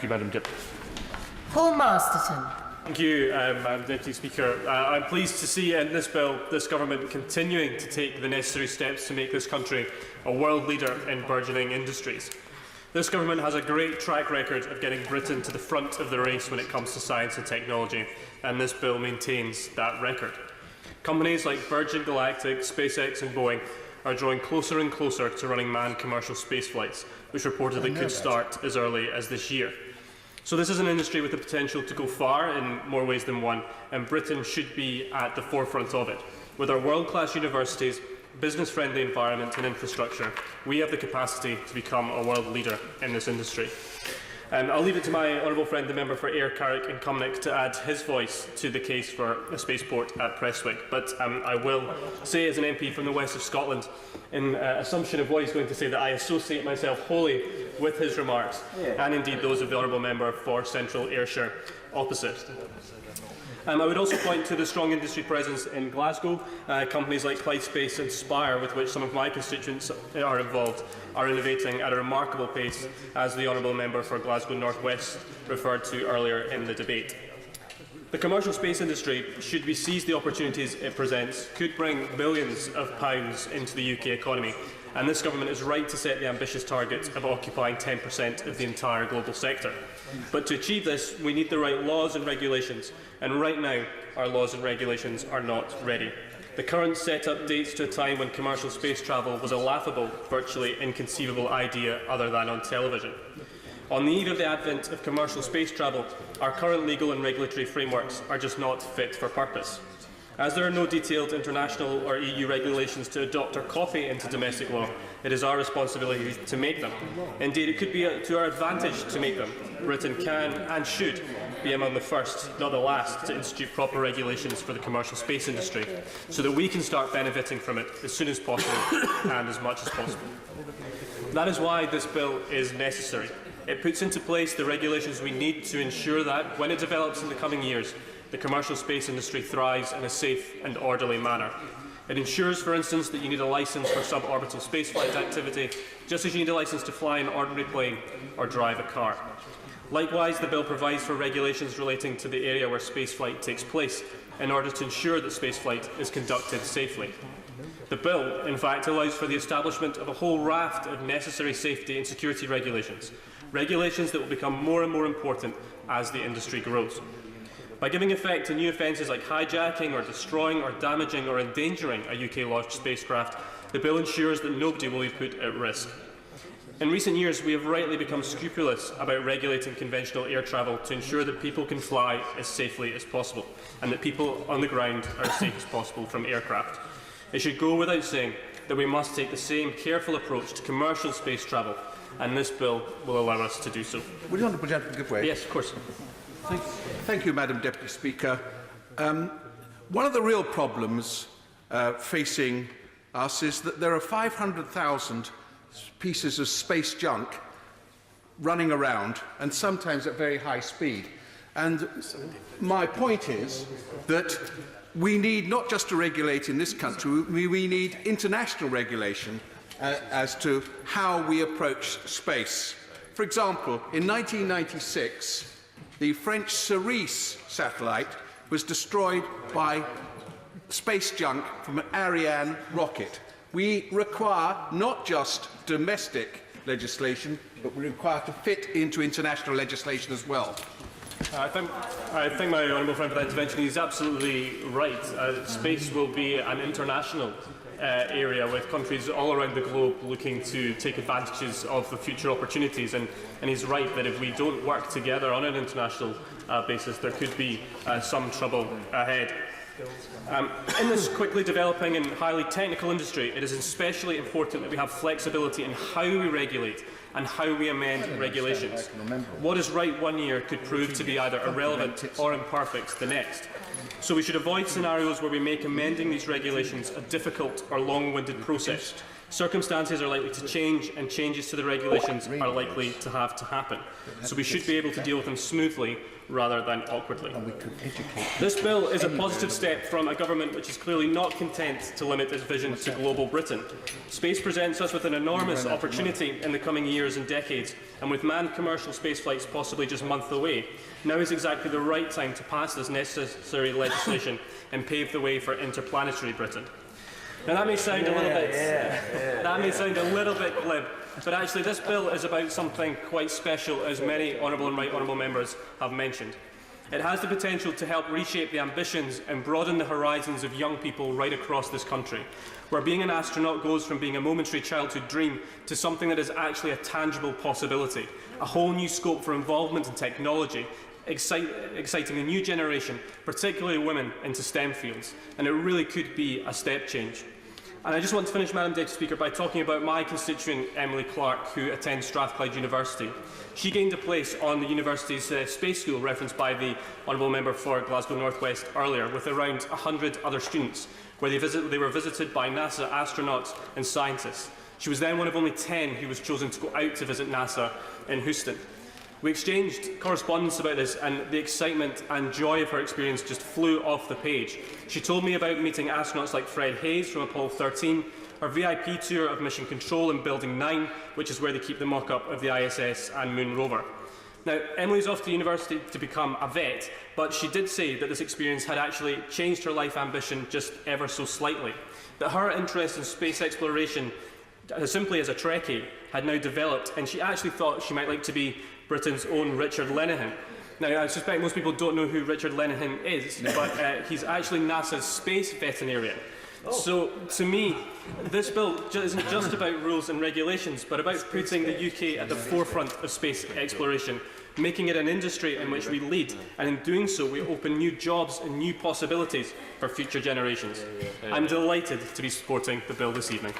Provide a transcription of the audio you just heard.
Thank you, Madam Deputy. Paul Masterton. Thank you, Madam Deputy Speaker. I'm pleased to see in this bill this government continuing to take the necessary steps to make this country a world leader in burgeoning industries. This government has a great track record of getting Britain to the front of the race when it comes to science and technology, and this bill maintains that record. Companies like Virgin Galactic, SpaceX and Boeing are drawing closer and closer to running manned commercial space flights, which reportedly could start as early as this year. So this is an industry with the potential to go far in more ways than one, and Britain should be at the forefront of it. With our world-class universities, business-friendly environment and infrastructure, we have the capacity to become a world leader in this industry. I'll leave it to my honourable friend, the member for Ayr, Carrick and Cumnock, to add his voice to the case for a spaceport at Prestwick. But I will say, as an MP from the west of Scotland, in assumption of what he's going to say, that I associate myself wholly with his remarks, and indeed those of the honourable member for Central Ayrshire opposite. I would also point to the strong industry presence in Glasgow. Companies like Clyde Space and Spire, with which some of my constituents are involved, are innovating at a remarkable pace, as the honourable member for Glasgow North West referred to earlier in the debate. The commercial space industry, should we seize the opportunities it presents, could bring billions of pounds into the UK economy, and this government is right to set the ambitious target of occupying 10% of the entire global sector. But to achieve this, we need the right laws and regulations, and right now our laws and regulations are not ready. The current set-up dates to a time when commercial space travel was a laughable, virtually inconceivable idea other than on television. On the eve of the advent of commercial space travel, our current legal and regulatory frameworks are just not fit for purpose. As there are no detailed international or EU regulations to adopt or copy into domestic law, it is our responsibility to make them. Indeed, it could be to our advantage to make them. Britain can and should be among the first, not the last, to institute proper regulations for the commercial space industry, so that we can start benefiting from it as soon as possible and as much as possible. That is why this bill is necessary. It puts into place the regulations we need to ensure that, when it develops in the coming years, the commercial space industry thrives in a safe and orderly manner. It ensures, for instance, that you need a licence for suborbital spaceflight activity, just as you need a licence to fly an ordinary plane or drive a car. Likewise, the bill provides for regulations relating to the area where spaceflight takes place, in order to ensure that spaceflight is conducted safely. The bill, in fact, allows for the establishment of a whole raft of necessary safety and security regulations, regulations that will become more and more important as the industry grows. By giving effect to new offences like hijacking or destroying or damaging or endangering a UK-launched spacecraft, the bill ensures that nobody will be put at risk. In recent years, we have rightly become scrupulous about regulating conventional air travel to ensure that people can fly as safely as possible, and that people on the ground are as safe as possible from aircraft. It should go without saying that we must take the same careful approach to commercial space travel, and this bill will allow us to do so. Would the honourable gentleman give way? Yes, of course. Thank you, Madam Deputy Speaker. One of the real problems facing us is that there are 500,000 pieces of space junk running around, and sometimes at very high speed. And my point is that we need not just to regulate in this country, we need international regulation as to how we approach space. For example, in 1996, the French Cerise satellite was destroyed by space junk from an Ariane rocket. We require not just domestic legislation, but we require to fit into international legislation as well. I think my honourable friend for that intervention is absolutely right. Space will be an international area with countries all around the globe looking to take advantages of the future opportunities, and he's right that if we don't work together on an international basis, there could be some trouble ahead. In this quickly developing and highly technical industry, it is especially important that we have flexibility in how we regulate and how we amend regulations. What is right one year could prove to be either irrelevant or imperfect the next. So we should avoid scenarios where we make amending these regulations a difficult or long-winded process. Circumstances are likely to change, and changes to the regulations are likely to have to happen. So we should be able to deal with them smoothly rather than awkwardly. This bill is a positive step from a government which is clearly not content to limit its vision to global Britain. Space presents us with an enormous opportunity in the coming years and decades, and with manned commercial space flights possibly just months away, now is exactly the right time to pass this necessary legislation and pave the way for interplanetary Britain. Now that may sound a little bit glib, but actually this bill is about something quite special, as many honourable and right honourable members have mentioned. It has the potential to help reshape the ambitions and broaden the horizons of young people right across this country, where being an astronaut goes from being a momentary childhood dream to something that is actually a tangible possibility, a whole new scope for involvement in technology, exciting a new generation, particularly women, into STEM fields, and it really could be a step change. And I just want to finish, Madam Deputy Speaker, by talking about my constituent, Emily Clark, who attends Strathclyde University. She gained a place on the university's space school referenced by the Honourable Member for Glasgow North West earlier, with around 100 other students, where they were visited by NASA astronauts and scientists. She was then one of only 10 who was chosen to go out to visit NASA in Houston. We exchanged correspondence about this, and the excitement and joy of her experience just flew off the page. She told me about meeting astronauts like Fred Hayes from Apollo 13, her VIP tour of Mission Control in Building 9, which is where they keep the mock-up of the ISS and Moon rover. Now, Emily's off to university to become a vet, but she did say that this experience had actually changed her life ambition just ever so slightly. That her interest in space exploration, simply as a Trekkie, had now developed, and she actually thought she might like to be Britain's own Richard Lenihan. Now, I suspect most people don't know who Richard Lenihan is, but he's actually NASA's space veterinarian. So, to me, this bill isn't just about rules and regulations, but about putting the UK at the forefront of space exploration, making it an industry in which we lead, and in doing so, we open new jobs and new possibilities for future generations. I'm delighted to be supporting the bill this evening.